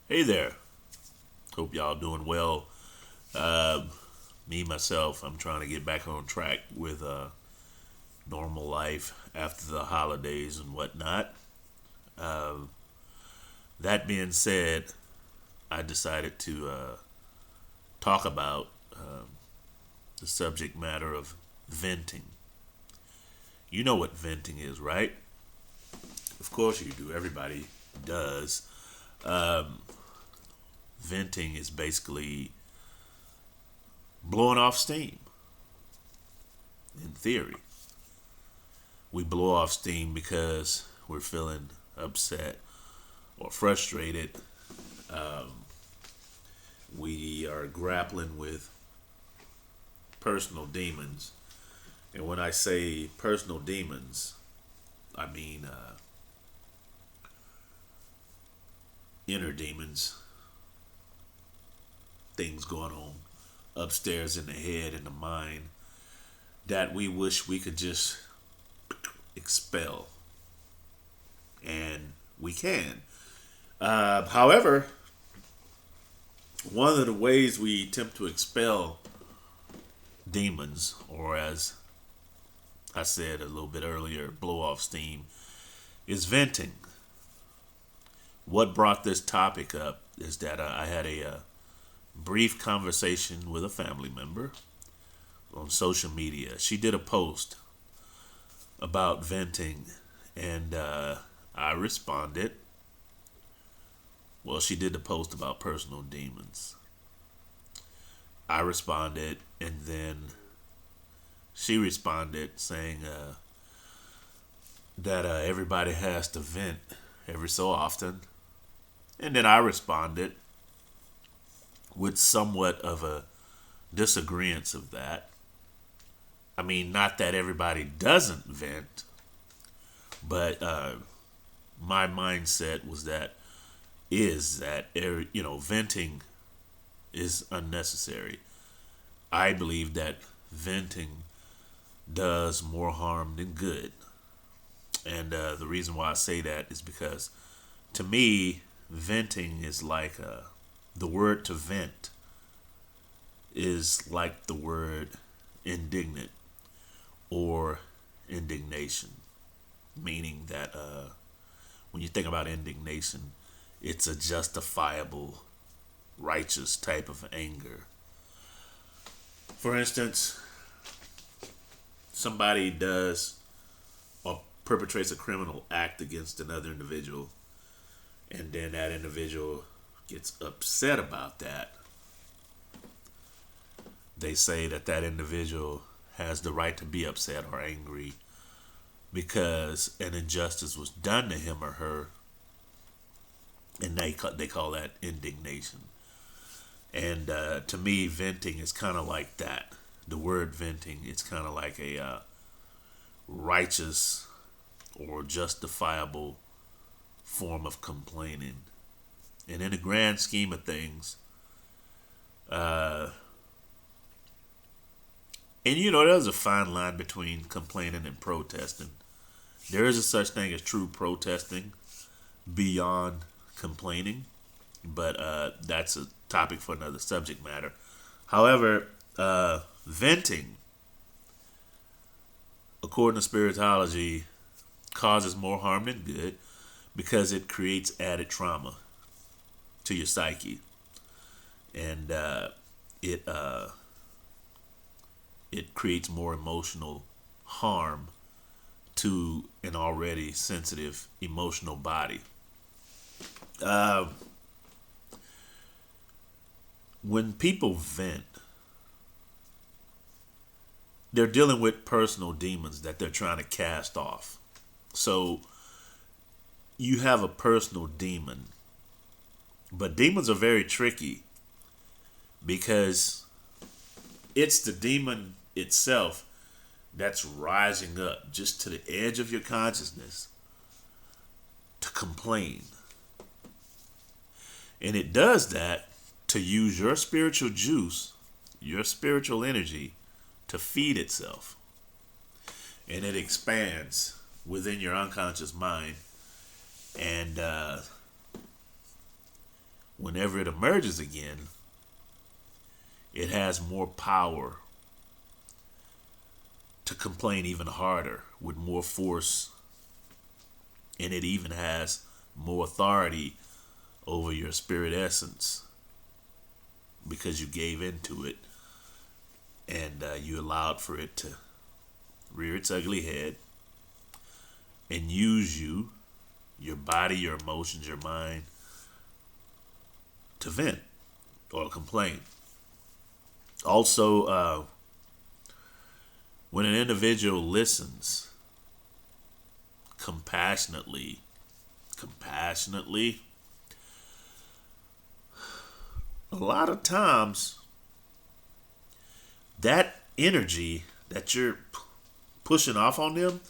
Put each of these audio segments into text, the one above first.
Hey there. Hope y'all doing well. Um, Me myself, I'm trying to get back on track with normal life after the holidays and whatnot. Um, that being said, I decided to talk about the subject matter of venting. You know what venting is, right? Of course you do. Everybody does. Um, Venting is basically blowing off steam, in theory. We blow off steam because we're feeling upset or frustrated. We are grappling with personal demons. And when I say personal demons, I mean inner demons, things going on upstairs in the head and the mind that we wish we could just expel. And we can. However, one of the ways we attempt to expel demons, or as I said a little bit earlier, blow off steam, is venting. What brought this topic up is that I had a brief conversation with a family member on social media. She did a post about venting, and I responded. Well, she did the post about personal demons. I responded, and then she responded saying that everybody has to vent every so often. And then I responded with somewhat of a disagreement of that. I mean, not that everybody doesn't vent, but my mindset was that venting is unnecessary. I believe that venting does more harm than good. And the reason why I say that is because to me, venting is like the word to vent is like the word indignant or indignation, meaning that when you think about indignation, it's a justifiable, righteous type of anger. For instance, somebody does or perpetrates a criminal act against another individual, and then that individual gets upset about that. They say that that individual has the right to be upset or angry because an injustice was done to him or her, and they call that indignation. And to me, venting is kind of like that. The word venting, it's kind of like a righteous or justifiable form of complaining. And in the grand scheme of things, uh, and there's a fine line between complaining and protesting. There is a such thing as true protesting beyond complaining, but that's a topic for another subject matter. However, venting, according to spiritology, causes more harm than good because it creates added trauma to your psyche, and it it creates more emotional harm to an already sensitive emotional body. Uh, when people vent, they're dealing with personal demons that they're trying to cast off. So you have a personal demon, but demons are very tricky because it's the demon itself that's rising up just to the edge of your consciousness to complain. And it does that to use your spiritual juice, your spiritual energy to feed itself. And it expands within your unconscious mind. And whenever it emerges again, it has more power to complain even harder with more force, and it even has more authority over your spirit essence because you gave into it and you allowed for it to rear its ugly head and use you, your body, your emotions, your mind, to vent or complain. Also, when an individual listens compassionately, a lot of times that energy that you're pushing off on them,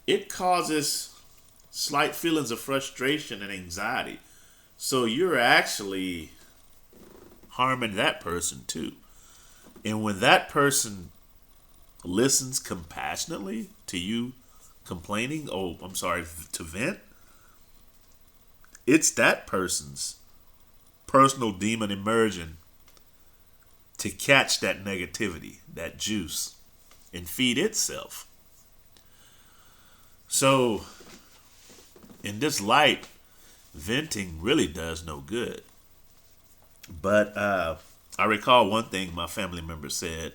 it causes slight feelings of frustration and anxiety. So you're actually harming that person too. And when that person listens compassionately to you complaining, to vent, it's that person's personal demon emerging to catch that negativity, that juice, and feed itself. So, in this light, venting really does no good. But I recall one thing my family member said,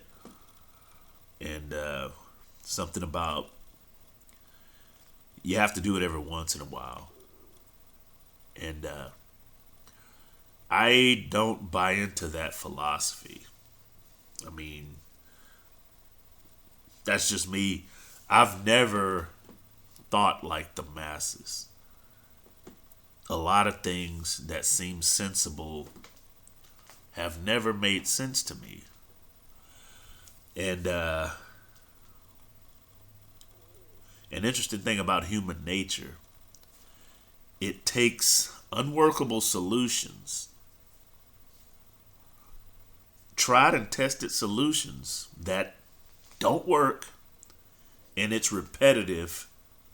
and something about you have to do it every once in a while. And I don't buy into that philosophy. I mean, that's just me. I've never thought like the masses. A lot of things that seem sensible have never made sense to me. And an interesting thing about human nature, it takes unworkable solutions, tried and tested solutions that don't work, and it's repetitive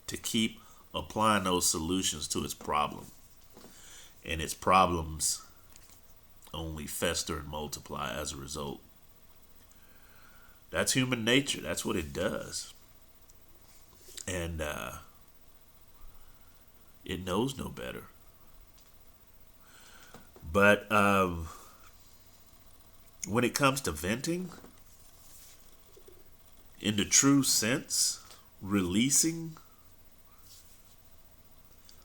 to keep applying those solutions to its problem. And its problems only fester and multiply as a result. That's human nature. That's what it does. And it knows no better. But when it comes to venting, in the true sense, releasing,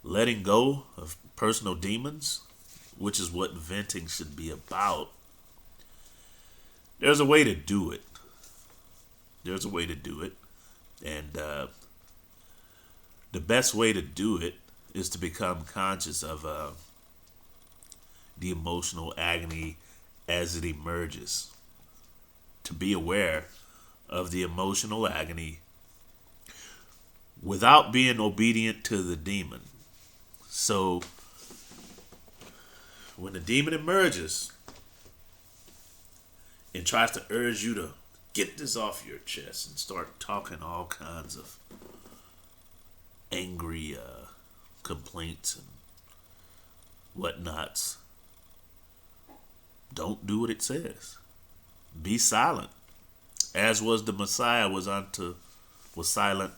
letting go of personal demons, which is what venting should be about, there's a way to do it. There's a way to do it. And the best way to do it is to become conscious of the emotional agony as it emerges. To be aware of the emotional agony without being obedient to the demon. So, when the demon emerges and tries to urge you to get this off your chest and start talking all kinds of angry complaints and whatnots, don't do what it says. Be silent, as was the Messiah was silent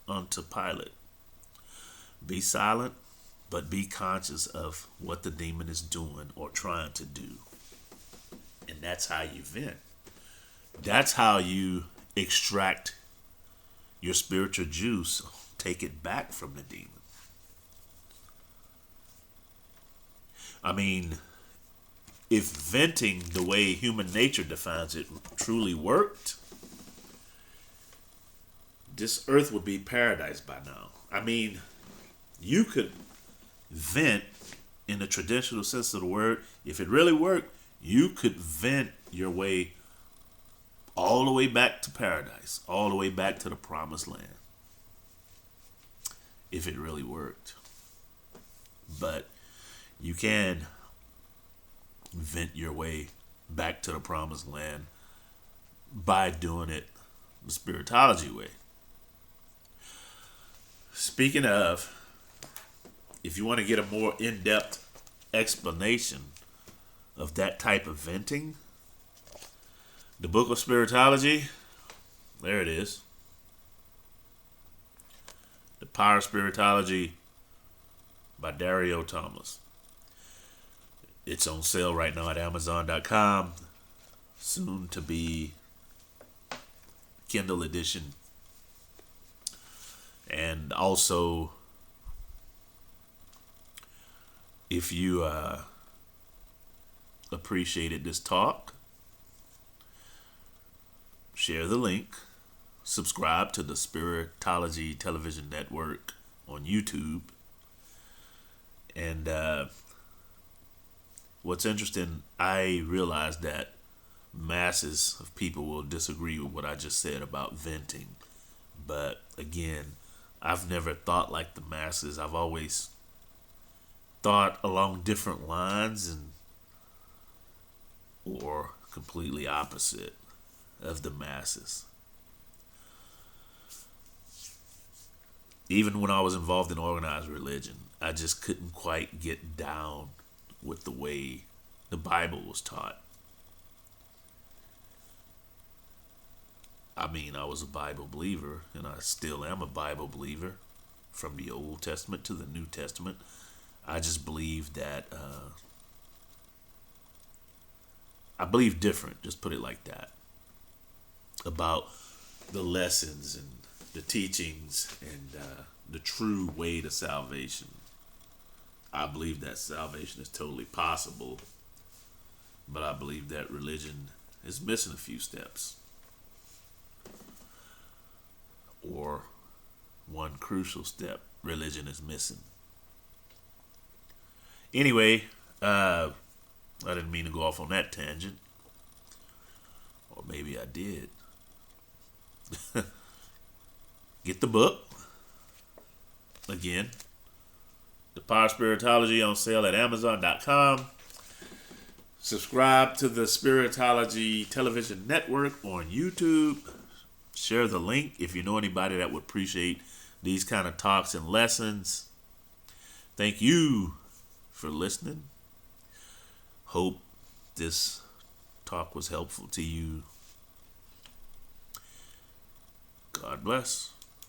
unto Pilate. Be silent, but be conscious of what the demon is doing or trying to do. And that's how you vent. That's how you extract your spiritual juice, take it back from the demon. I mean, if venting the way human nature defines it truly worked, this earth would be paradise by now. I mean, you could vent in the traditional sense of the word. If it really worked, you could vent your way all the way back to paradise, all the way back to the promised land. If it really worked. But you can vent your way back to the promised land by doing it the spiritology way. Speaking of, if you want to get a more in-depth explanation of that type of venting, the Book of Spiritology, there it is. The Power of Spiritology by Dario Thomas. It's on sale right now at Amazon.com. Soon to be Kindle edition. And also, if you appreciated this talk, share the link. Subscribe to the Spiritology Television Network on YouTube. And what's interesting, I realized that masses of people will disagree with what I just said about venting. But again, I've never thought like the masses. I've always thought along different lines and or completely opposite of the masses. Even when I was involved in organized religion, I just couldn't quite get down with the way the Bible was taught. I mean, I was a Bible believer, and I still am a Bible believer, from the Old Testament to the New Testament. I just believe that, I believe different, just put it like that, about the lessons and the teachings and the true way to salvation. I believe that salvation is totally possible, but I believe that religion is missing a few steps. Or one crucial step religion is missing. Anyway, I didn't mean to go off on that tangent. Or maybe I did. Get the book. Again, The Power of Spiritology on sale at Amazon.com. Subscribe to the Spiritology Television Network on YouTube. Share the link if you know anybody that would appreciate these kind of talks and lessons. Thank you for listening. Hope this talk was helpful to you. God bless.